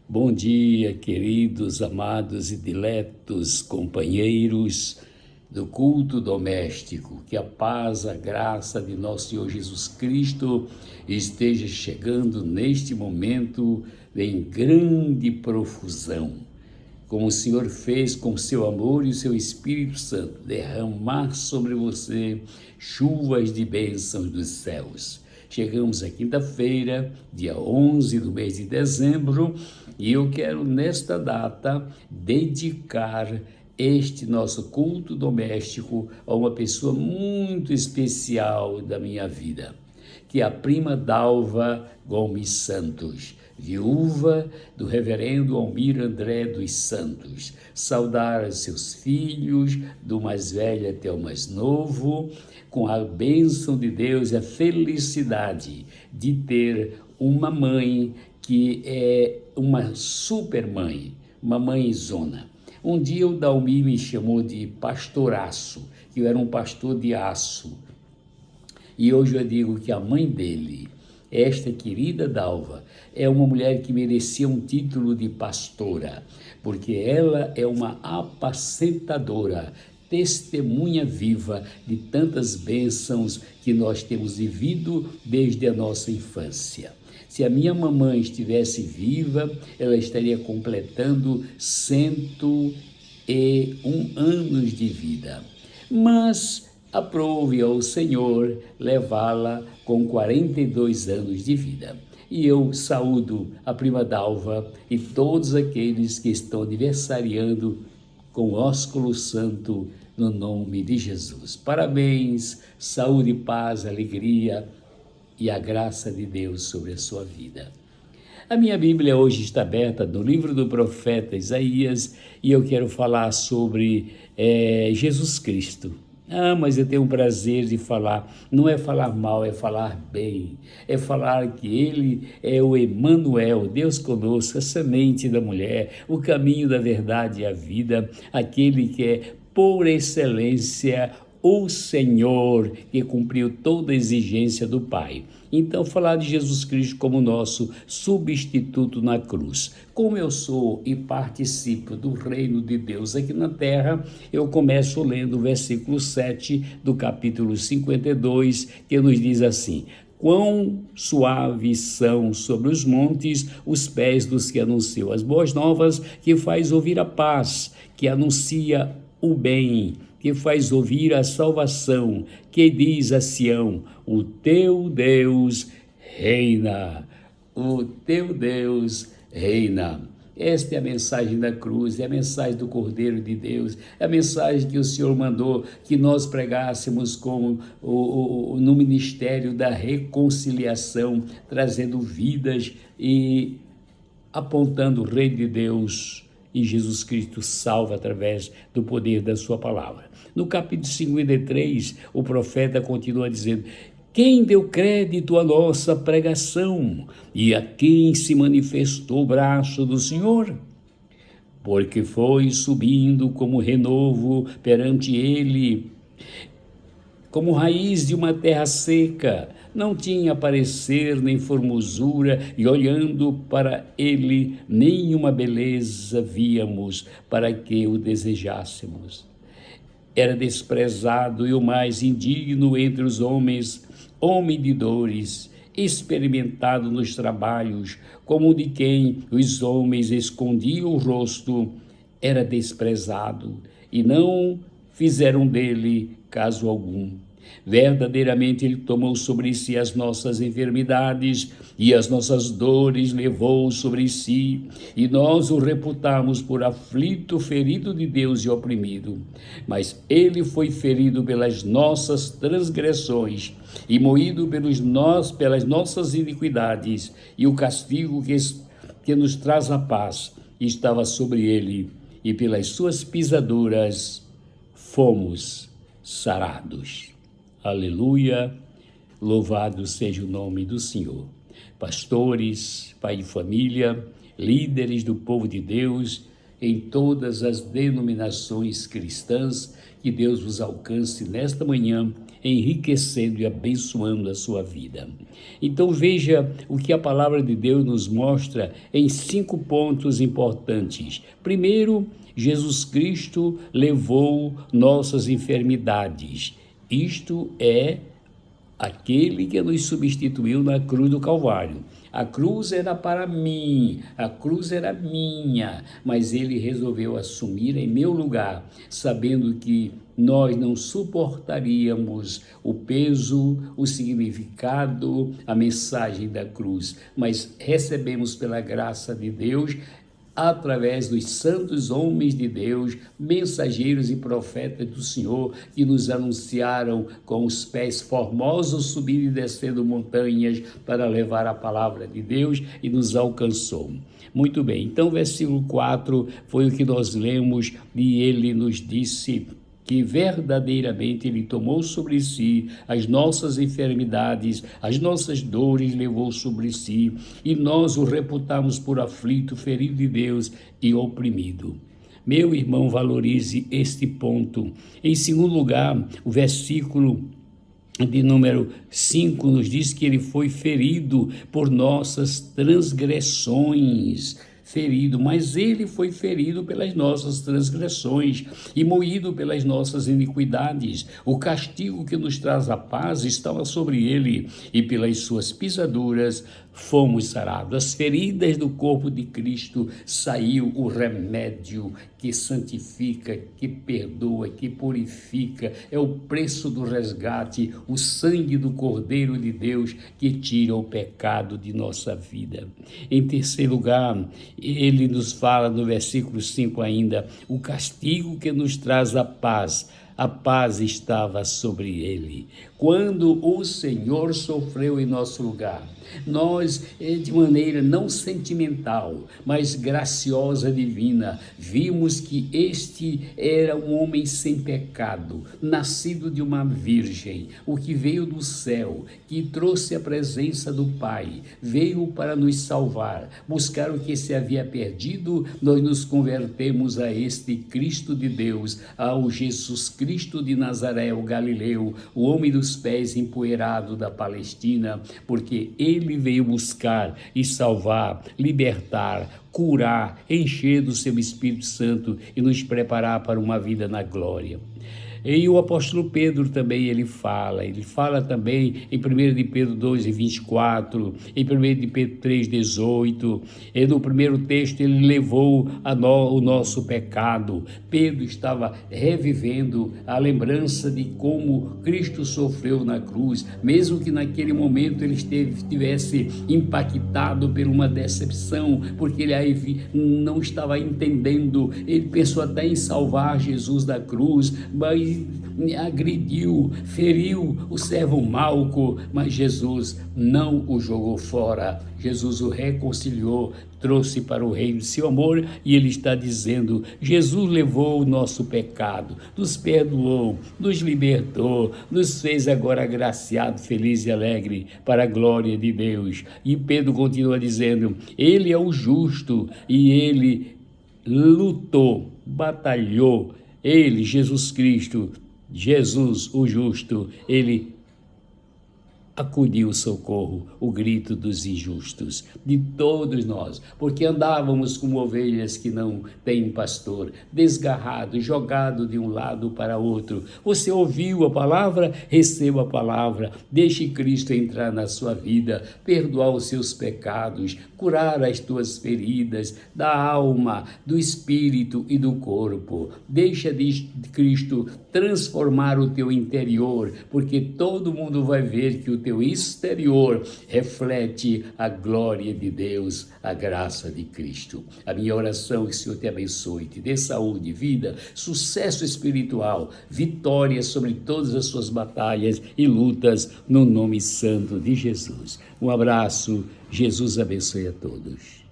Bom dia, queridos, amados e diletos companheiros do culto doméstico. Que a paz, a graça de nosso Senhor Jesus Cristo esteja chegando neste momento em grande profusão. Como o Senhor fez com seu amor e o seu Espírito Santo, derramar sobre você chuvas de bênçãos dos céus. Chegamos à quinta-feira, dia 11 do mês de dezembro, e eu quero, nesta data, dedicar este nosso culto doméstico a uma pessoa muito especial da minha vida, que é a prima Dalva Gomes Santos, viúva do reverendo Almir André dos Santos. Saudar seus filhos, do mais velho até o mais novo, com a bênção de Deus e a felicidade de ter uma mãe que é uma super mãe, uma mãezona. Um dia o Dalmir me chamou de pastoraço, que eu era um pastor de aço. E hoje eu digo que a mãe dele, esta querida Dalva, é uma mulher que merecia um título de pastora, porque ela é uma apacentadora, testemunha viva de tantas bênçãos que nós temos vivido desde a nossa infância. Se a minha mamãe estivesse viva, ela estaria completando 101 anos de vida. Mas aprove ao Senhor levá-la com 42 anos de vida. E eu saúdo a prima Dalva e todos aqueles que estão aniversariando com ósculo santo no nome de Jesus. Parabéns, saúde, paz, alegria e a graça de Deus sobre a sua vida. A minha Bíblia hoje está aberta no livro do profeta Isaías e eu quero falar sobre Jesus Cristo. Mas eu tenho um prazer de falar, não é falar mal, é falar bem, é falar que Ele é o Emanuel, Deus conosco, a semente da mulher, o caminho da verdade e a vida, aquele que é por excelência o Senhor que cumpriu toda a exigência do Pai. Então, falar de Jesus Cristo como nosso substituto na cruz. Como eu sou e participo do reino de Deus aqui na terra, eu começo lendo o versículo 7 do capítulo 52, que nos diz assim: quão suaves são sobre os montes os pés dos que anunciam as boas novas, que faz ouvir a paz, que anuncia o bem, que faz ouvir a salvação, que diz a Sião: o teu Deus reina, o teu Deus reina. Esta é a mensagem da cruz, é a mensagem do Cordeiro de Deus, é a mensagem que o Senhor mandou que nós pregássemos no ministério da reconciliação, trazendo vidas e apontando o Rei de Deus. E Jesus Cristo salva através do poder da sua palavra. No capítulo 53, o profeta continua dizendo: quem deu crédito à nossa pregação e a quem se manifestou o braço do Senhor? Porque foi subindo como renovo perante ele, como raiz de uma terra seca, não tinha parecer nem formosura, e olhando para ele, nenhuma beleza víamos para que o desejássemos. Era desprezado e o mais indigno entre os homens, homem de dores, experimentado nos trabalhos, como de quem os homens escondiam o rosto, era desprezado, e não fizeram dele caso algum. Verdadeiramente ele tomou sobre si as nossas enfermidades e as nossas dores levou sobre si, e nós o reputamos por aflito, ferido de Deus e oprimido. Mas ele foi ferido pelas nossas transgressões e moído pelas nossas iniquidades, e o castigo que nos traz a paz estava sobre ele, e pelas suas pisaduras fomos sarados. Aleluia, louvado seja o nome do Senhor. Pastores, pai de família, líderes do povo de Deus, em todas as denominações cristãs, que Deus vos alcance nesta manhã enriquecendo e abençoando a sua vida. Então veja o que a palavra de Deus nos mostra em 5 pontos importantes. Primeiro, Jesus Cristo levou nossas enfermidades. Isto é aquele que nos substituiu na cruz do Calvário. A cruz era para mim, a cruz era minha, mas ele resolveu assumir em meu lugar, sabendo que nós não suportaríamos o peso, o significado, a mensagem da cruz, mas recebemos pela graça de Deus, através dos santos homens de Deus, mensageiros e profetas do Senhor, que nos anunciaram com os pés formosos, subindo e descendo montanhas para levar a palavra de Deus, e nos alcançou. Muito bem, então versículo 4 foi o que nós lemos, e ele nos disse que verdadeiramente ele tomou sobre si as nossas enfermidades, as nossas dores levou sobre si, e nós o reputamos por aflito, ferido de Deus e oprimido. Meu irmão, valorize este ponto. Em segundo lugar, o versículo de número 5 nos diz que ele foi ferido por nossas transgressões. Mas ele foi ferido pelas nossas transgressões e moído pelas nossas iniquidades. O castigo que nos traz a paz estava sobre ele, e pelas suas pisaduras fomos sarados. Das feridas do corpo de Cristo saiu o remédio que santifica, que perdoa, que purifica. É o preço do resgate, o sangue do Cordeiro de Deus que tira o pecado de nossa vida. Em terceiro lugar, ele nos fala no versículo 5 ainda, o castigo que nos traz a paz estava sobre ele. Quando o Senhor sofreu em nosso lugar, nós, de maneira não sentimental, mas graciosa, divina, vimos que este era um homem sem pecado, nascido de uma virgem, o que veio do céu, que trouxe a presença do Pai, veio para nos salvar, buscar o que se havia perdido. Nós nos convertemos a este Cristo de Deus, ao Jesus Cristo de Nazaré, o Galileu, o homem dos pés empoeirado da Palestina, porque ele veio buscar e salvar, libertar, curar, encher do seu Espírito Santo e nos preparar para uma vida na glória. E o apóstolo Pedro também, ele fala também em 1 de Pedro 2:24, em 1 de Pedro 3:18, e no primeiro texto ele levou o nosso pecado. Pedro estava revivendo a lembrança de como Cristo sofreu na cruz, mesmo que naquele momento ele estivesse impactado por uma decepção, porque ele não estava entendendo, ele pensou até em salvar Jesus da cruz, mas agrediu, feriu o servo Malco, mas Jesus não o jogou fora. Jesus o reconciliou, trouxe para o reino de seu amor, e ele está dizendo: Jesus levou o nosso pecado, nos perdoou, nos libertou, nos fez agora agraciado, feliz e alegre para a glória de Deus. E Pedro continua dizendo: ele é o justo, e ele lutou, batalhou. Ele, Jesus Cristo, Jesus o justo, ele acudiu o socorro, o grito dos injustos, de todos nós, porque andávamos como ovelhas que não têm pastor, desgarrados, jogados de um lado para outro. Você ouviu a palavra? Receba a palavra, deixe Cristo entrar na sua vida, perdoar os seus pecados, curar as tuas feridas da alma, do espírito e do corpo. Deixa de Cristo transformar o teu interior, porque todo mundo vai ver que o teu exterior reflete a glória de Deus, a graça de Cristo. A minha oração é que o Senhor te abençoe, te dê saúde, vida, sucesso espiritual, vitória sobre todas as suas batalhas e lutas, no nome santo de Jesus. Um abraço, Jesus abençoe a todos.